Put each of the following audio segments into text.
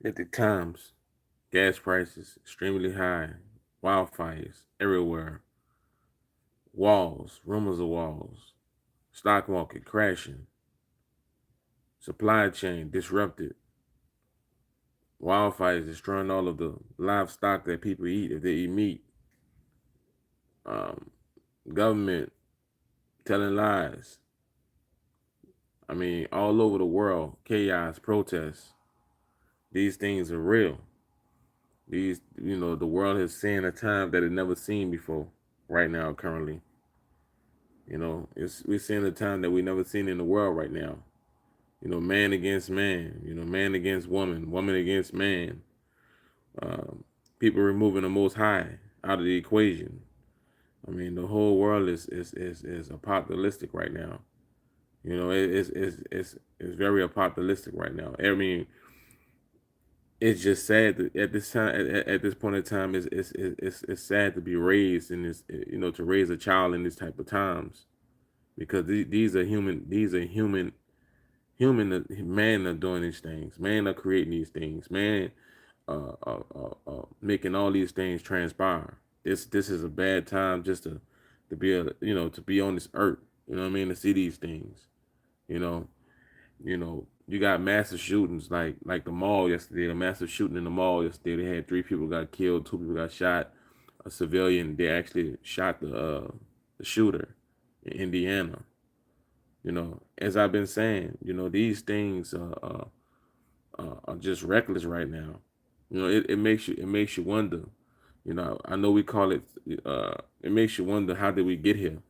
Apocalyptic times, gas prices extremely high, wildfires everywhere, walls, rumors of walls, stock market crashing, supply chain disrupted, wildfires destroying all of the livestock that people eat if they eat meat, um, government telling lies. I mean, all over the world, chaos, protests. These things are real. The world has seen a time that it never seen before. Right now, currently, we're seeing a time that we never seen in the world right now. Man against man. Man against woman, woman against man. Um, People removing the Most High out of the equation. I mean, the whole world is apocalyptic right now. It's very apocalyptic right now. I mean, it's just sad that at this time, at this point in time, it's sad to be raised in this, to raise a child in this type of times, because these are man are doing these things, man are creating these things, man, making all these things transpire. This is a bad time just to be to be on this earth. You know what I mean? To see these things. You know, you got massive shootings like the mall yesterday. A massive shooting in the mall yesterday. They had 3 people got killed, 2 people got shot. A civilian. They actually shot the shooter in Indiana. As I've been saying, these things are just reckless right now. It makes you wonder. I know we call it. It makes you wonder, how did we get here?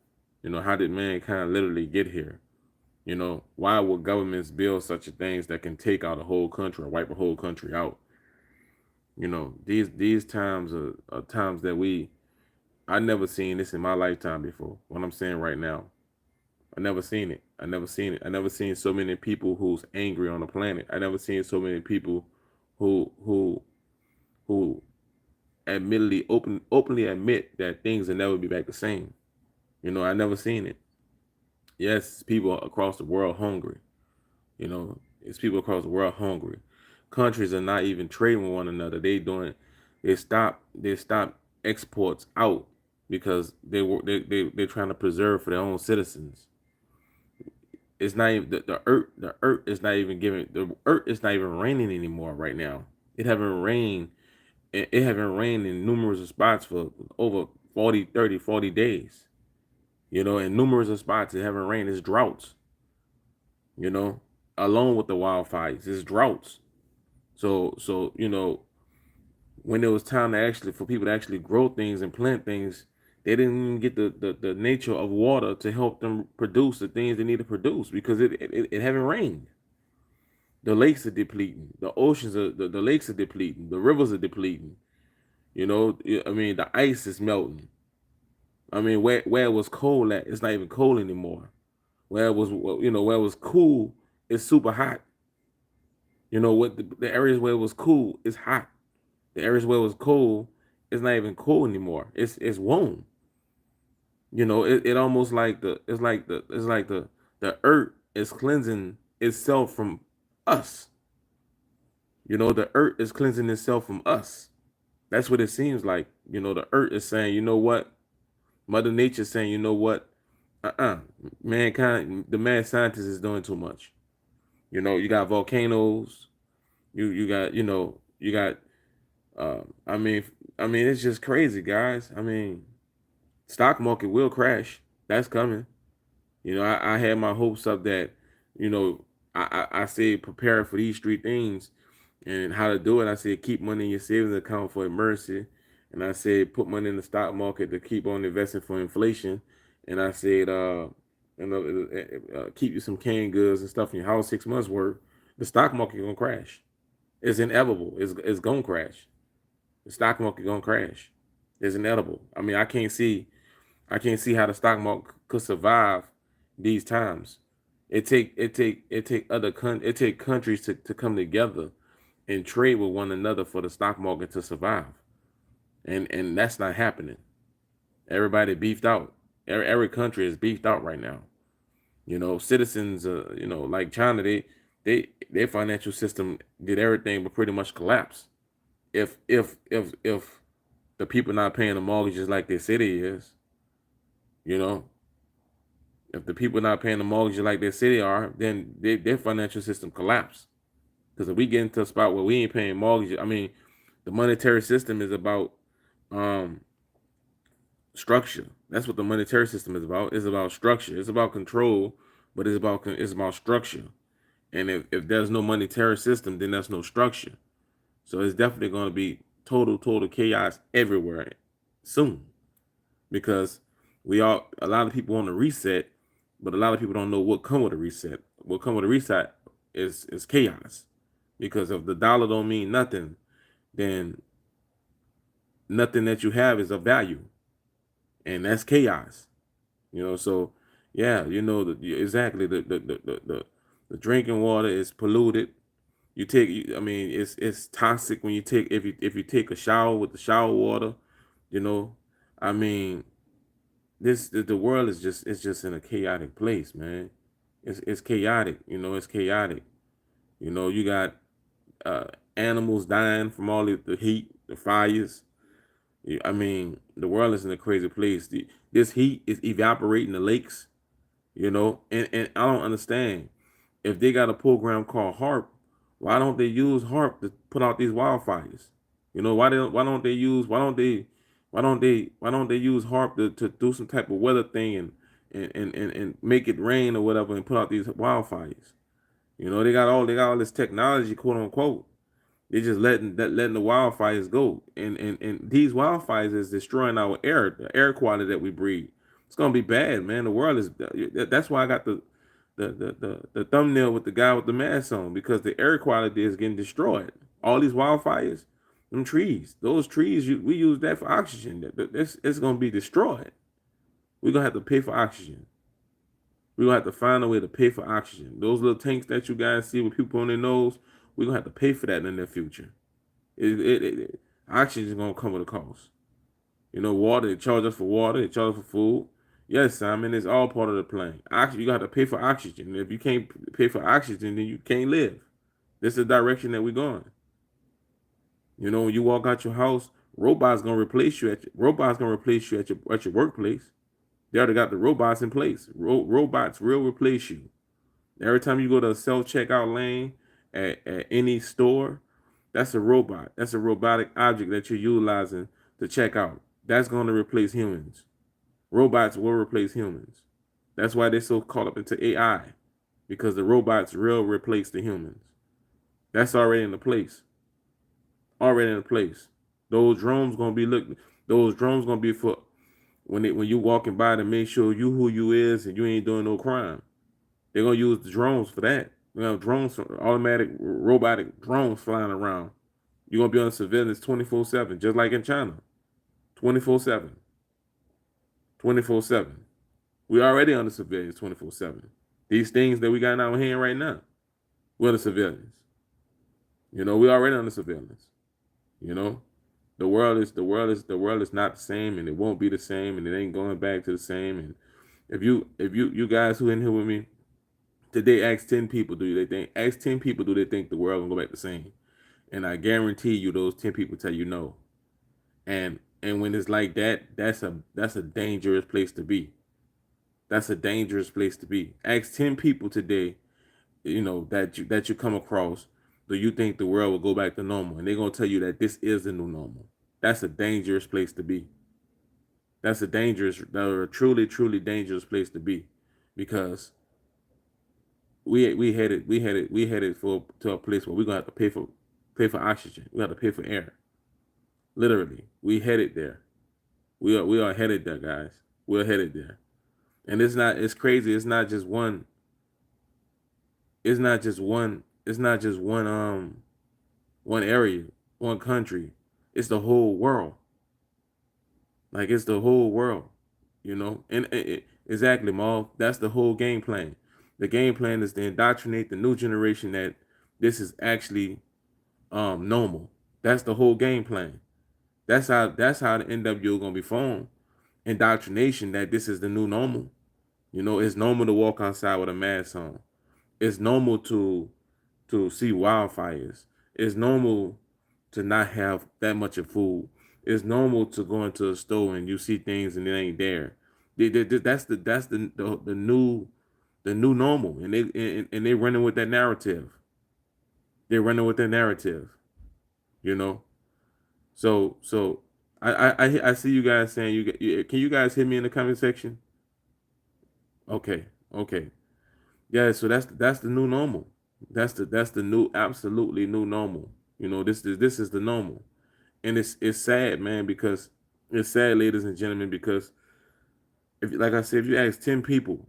How did mankind literally get here? Why would governments build such a things that can take out a whole country or wipe a whole country out? These times are times that I never seen this in my lifetime before. What I'm saying right now, I never seen it. I never seen it. I never seen so many people who's angry on the planet. I never seen so many people who openly admit that things will never be back the same. I never seen it. Yes, people across the world hungry. It's people across the world hungry. Countries are not even trading with one another. They stop exports out because they're trying to preserve for their own citizens. It's not even the earth is not even giving the earth is not even raining anymore right now. It haven't rained in numerous spots for over 40, 30, 40 days. In numerous spots it haven't rained. It's droughts, you know, along with the wildfires. It's droughts. So when it was time to actually for people to actually grow things and plant things, they didn't even get the nature of water to help them produce the things they need to produce, because it haven't rained. The lakes are depleting. The oceans are the lakes are depleting. The rivers are depleting. I mean, the ice is melting. I mean, where it was cold at, it's not even cold anymore. Where it was cool, it's super hot. What the areas where it was cool is hot. The areas where it was cold, it's not even cold anymore. It's warm. It almost like the earth is cleansing itself from us. The earth is cleansing itself from us. That's what it seems like. The earth is saying, you know what? Mother Nature is saying, you know what? Uh-uh. Mankind, the mad scientist is doing too much. You got volcanoes. You got. I mean, it's just crazy, guys. I mean, stock market will crash. That's coming. I had my hopes up that, you know, I said prepare for these 3 things, and how to do it. I said keep money in your savings account for emergency, and I said put money in the stock market to keep on investing for inflation, and I said keep you some canned goods and stuff in your house 6 months worth. The stock market gonna crash. It's inevitable. It's gonna crash. The stock market gonna crash. It's inevitable. I mean, I can't see how the stock market could survive these times. It take countries to come together and trade with one another for the stock market to survive. And that's not happening. Everybody beefed out. Every country is beefed out right now. Citizens like China, their financial system did everything but pretty much collapse. If the people not paying the mortgages like their city is, you know, if the people not paying the mortgages like their city are, then their financial system collapse. Because if we get into a spot where we ain't paying mortgages, I mean, the monetary system is about um structure. That's what the monetary system is about. It's about structure. It's about control, but it's about structure. And if there's no monetary system, then there's no structure. So it's definitely going to be total chaos everywhere soon, because a lot of people want to reset, but a lot of people don't know what come with a reset. What come with a reset is chaos, because if the dollar don't mean nothing, then nothing that you have is of value, and that's chaos. So yeah, exactly, the drinking water is polluted. I mean, it's toxic when you take if you take a shower with the shower water, you know. I mean, the world is just it's just in a chaotic place, man. It's chaotic, it's chaotic. You got uh animals dying from all the heat, the fires. I mean, the world is in a crazy place. This heat is evaporating the lakes, and I don't understand. If they got a program called HARP, why don't they use HARP to put out these wildfires? Why don't they use HARP to do some type of weather thing and make it rain or whatever and put out these wildfires? They got all this technology, quote unquote. They're just letting the wildfires go, and these wildfires is destroying our air, the air quality that we breathe. It's gonna be bad, man. The world is. That's why I got the thumbnail with the guy with the mask on, because the air quality is getting destroyed. All these wildfires, them trees, those trees, we use that for oxygen. It's gonna be destroyed. We're gonna have to pay for oxygen. We're gonna have to find a way to pay for oxygen. Those little tanks that you guys see with people on their nose, we're gonna have to pay for that in the future. Oxygen is gonna come with a cost. Water, they charge us for water, they charge us for food. Yes, Simon, it's all part of the plan. Oxygen, you got to pay for oxygen. If you can't pay for oxygen, then you can't live. This is the direction that we're going. When you walk out your house, robots gonna replace you at your workplace. They already got the robots in place. Robots will replace you. Every time you go to a self checkout lane at any store, that's a robot. That's a robotic object that you're utilizing to check out. That's going to replace humans. Robots will replace humans. That's why they're so caught up into AI, because the robots will replace the humans. That's already in the place. Already in the place. Those drones gonna be looking. Those drones gonna be for when you walking by to make sure you who you is and you ain't doing no crime. They're gonna use the drones for that. Drones, automatic robotic drones flying around. You're gonna be on surveillance 24/7, just like in China. 24/7. 24/7. We already under surveillance 24/7. These things that we got in our hand right now, we're under surveillance. We already under surveillance. You know, the world is not the same, and it won't be the same, and it ain't going back to the same. And if you guys who in here with me today, ask 10 people, do they think the world gonna go back the same? And I guarantee you, those 10 people tell you no. And when it's like that, that's a dangerous place to be. That's a dangerous place to be. Ask 10 people today, that you come across, do you think the world will go back to normal? And they're gonna tell you that this is the new normal. That's a dangerous place to be. That's a truly dangerous place to be, because we headed for to a place where we're gonna have to pay for oxygen. We have to pay for air. Literally, we headed there. We are headed there, guys. We're headed there, and it's crazy. It's not just one. It's not just one. It's not just one area, one country. It's the whole world. Like, it's the whole world, And exactly, Maul. That's the whole game plan. The game plan is to indoctrinate the new generation that this is actually normal. That's the whole game plan. That's how the NWO gonna be formed. Indoctrination that this is the new normal. It's normal to walk outside with a mask on. It's normal to to see wildfires. It's normal to not have that much of food. It's normal to go into a store and you see things and it ain't there. That's the new normal, and they running with that narrative. They're running with that narrative, you know. So I see you guys saying can you guys hit me in the comment section? Okay, okay, yeah. So that's the new normal. That's the new absolutely new normal. You know, this is the normal, and it's sad, man, because it's sad, ladies and gentlemen, because if, like I said, if you ask 10 people,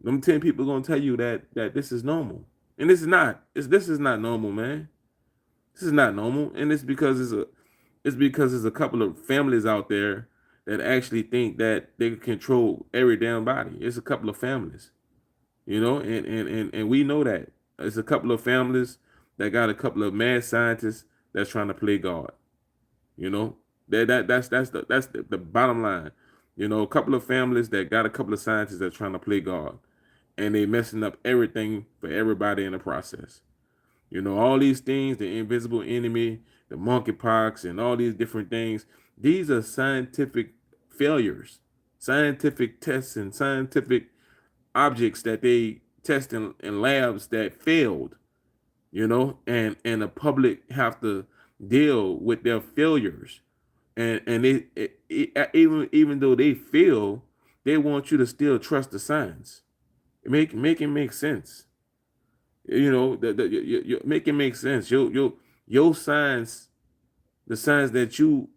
them 10 people gonna tell you that this is normal, and this is not. This is not normal, man. This is not normal, and it's because there's a couple of families out there that actually think that they can control every damn body. It's a couple of families, and we know that. It's a couple of families that got a couple of mad scientists that's trying to play God. You know, that's the bottom line. A couple of families that got a couple of scientists that trying to play God, and they messing up everything for everybody in the process. All these things, the invisible enemy, the monkeypox, and all these different things. These are scientific failures, scientific tests, and scientific objects that they test in labs that failed. And the public have to deal with their failures, and even though they fail, they want you to still trust the science. Make it make sense. Make it make sense. Your science, the science that you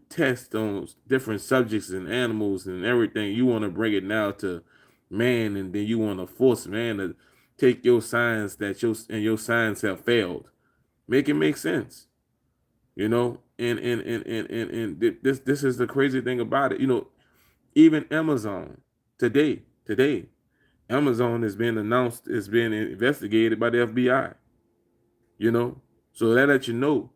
test on different subjects and animals and everything, you want to bring it now to man, and then you want to force man to take your science your science have failed. Make it make sense. And this is the crazy thing about it. Even Amazon today, Amazon is being announced is being investigated by the FBI. You know, so that let you know,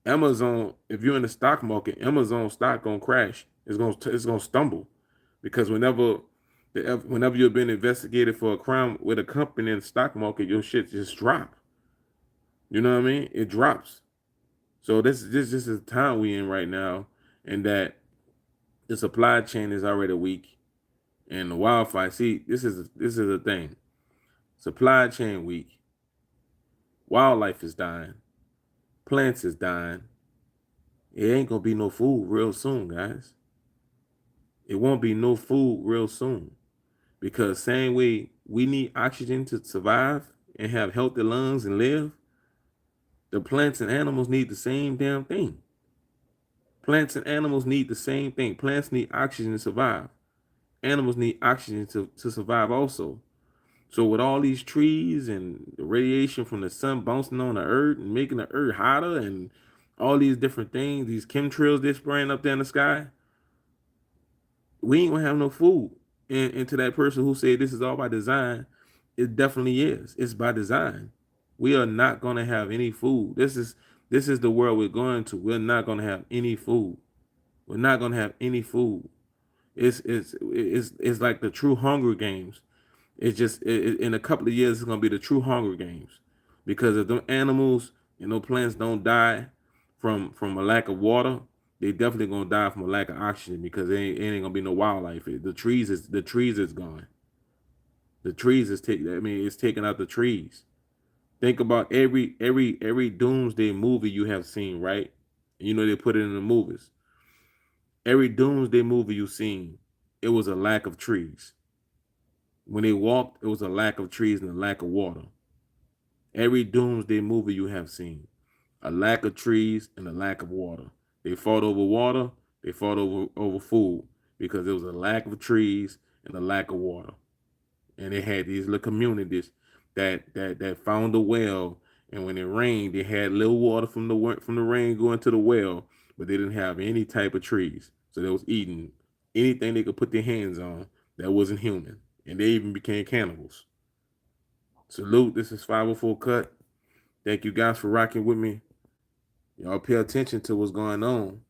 Amazon. If you're in the stock market, Amazon stock gonna crash. It's gonna stumble, because whenever you're being investigated for a crime with a company in the stock market, your shit just drop. You know what I mean? It drops. So this is the time we in right now, and that the supply chain is already weak, and the wildfire. See, this is the thing. Supply chain weak. Wildlife is dying. Plants is dying. It ain't gonna be no food real soon, guys. It won't be no food real soon, because same way we need oxygen to survive and have healthy lungs and live, the plants and animals need the same damn thing. Plants and animals need the same thing. Plants need oxygen to survive. Animals need oxygen to survive also. So with all these trees and the radiation from the sun bouncing on the earth and making the earth hotter, and all these different things, these chemtrails they're spraying up there in the sky, we ain't gonna have no food. And to that person who said this is all by design, it definitely is. It's by design. We are not gonna have any food. This is the world we're going to. We're not gonna have any food. We're not gonna have any food. It's like the true Hunger Games. It's just in a couple of years it's gonna be the true Hunger Games, because if the animals and no plants don't die from a lack of water, they definitely gonna die from a lack of oxygen, because it ain't gonna be no wildlife. The trees is gone. The trees is taking. I mean, it's taking out the trees. Think about every doomsday movie you have seen, right? They put it in the movies. Every doomsday movie you've seen, it was a lack of trees. When they walked, it was a lack of trees and a lack of water. Every doomsday movie you have seen, a lack of trees and a lack of water. They fought over water, they fought over food, because there was a lack of trees and a lack of water. And they had these little communities that found a well, and when it rained, they had little water from the rain going to the well, but they didn't have any type of trees. So they was eating anything they could put their hands on that wasn't human, and they even became cannibals. Salute. This is 504 Cut. Thank you guys for rocking with me. Y'all pay attention to what's going on,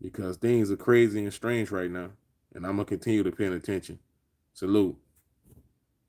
because things are crazy and strange right now, and I'm gonna continue to pay attention. Salute.